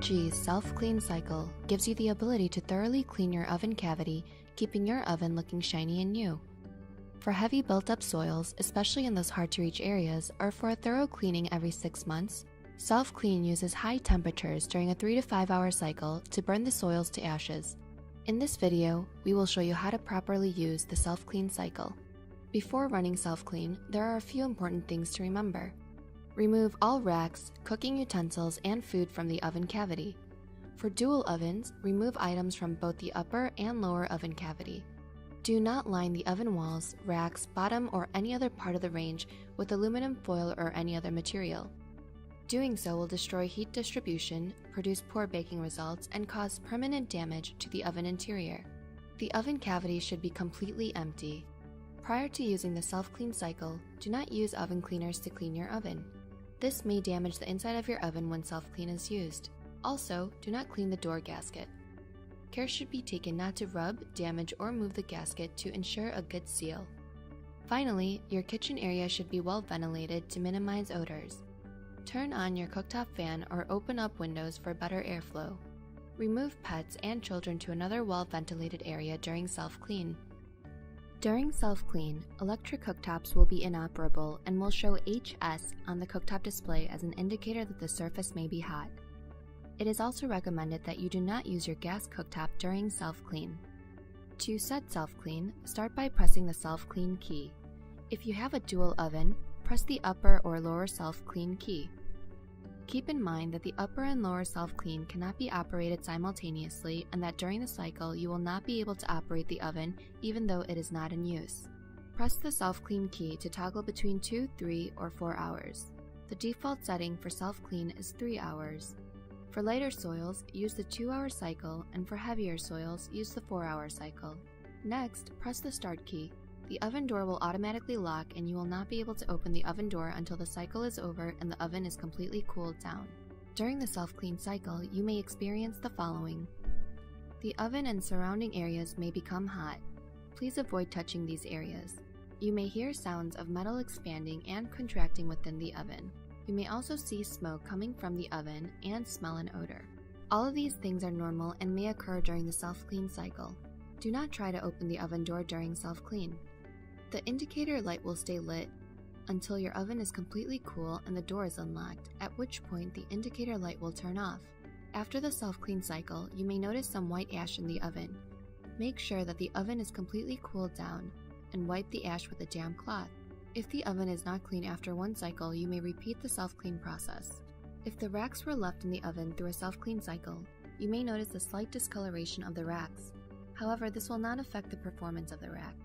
EG Self-Clean Cycle gives you the ability to thoroughly clean your oven cavity, keeping your oven looking shiny and new. For heavy built-up soils, especially in those hard-to-reach areas, or for a thorough cleaning every 6 months, Self-Clean uses high temperatures during a 3 to 5 hour cycle to burn the soils to ashes. In this video, we will show you how to properly use the Self-Clean cycle. Before running Self-Clean, there are a few important things to remember. Remove all racks, cooking utensils, and food from the oven cavity. For dual ovens, remove items from both the upper and lower oven cavity. Do not line the oven walls, racks, bottom, or any other part of the range with aluminum foil or any other material. Doing so will destroy heat distribution, produce poor baking results, and cause permanent damage to the oven interior. The oven cavity should be completely empty. Prior to using the Self-Clean cycle, do not use oven cleaners to clean your oven. This may damage the inside of your oven when Self-Clean is used. Also, do not clean the door gasket. Care should be taken not to rub, damage, or move the gasket to ensure a good seal. Finally, your kitchen area should be well ventilated to minimize odors. Turn on your cooktop fan or open up windows for better airflow. Remove pets and children to another well-ventilated area during Self-Clean. During Self-Clean, electric cooktops will be inoperable and will show HS on the cooktop display as an indicator that the surface may be hot. It is also recommended that you do not use your gas cooktop during Self-Clean. To set Self-Clean, start by pressing the Self-Clean key. If you have a dual oven, press the upper or lower Self-Clean key. Keep in mind that the upper and lower Self-Clean cannot be operated simultaneously and that during the cycle you will not be able to operate the oven even though it is not in use. Press the Self-Clean key to toggle between 2, 3, or 4 hours. The default setting for Self-Clean is 3 hours. For lighter soils, use the 2-hour cycle, and for heavier soils, use the 4-hour cycle. Next, press the Start key. The oven door will automatically lock and you will not be able to open the oven door until the cycle is over and the oven is completely cooled down. During the Self-Clean cycle, you may experience the following. The oven and surrounding areas may become hot. Please avoid touching these areas. You may hear sounds of metal expanding and contracting within the oven. You may also see smoke coming from the oven and smell an odor. All of these things are normal and may occur during the Self-Clean cycle. Do not try to open the oven door during Self-Clean. The indicator light will stay lit until your oven is completely cool and the door is unlocked, at which point the indicator light will turn off. After the Self-Clean cycle, you may notice some white ash in the oven. Make sure that the oven is completely cooled down and wipe the ash with a damp cloth. If the oven is not clean after one cycle, you may repeat the Self-Clean process. If the racks were left in the oven through a Self-Clean cycle, you may notice a slight discoloration of the racks. However, this will not affect the performance of the rack.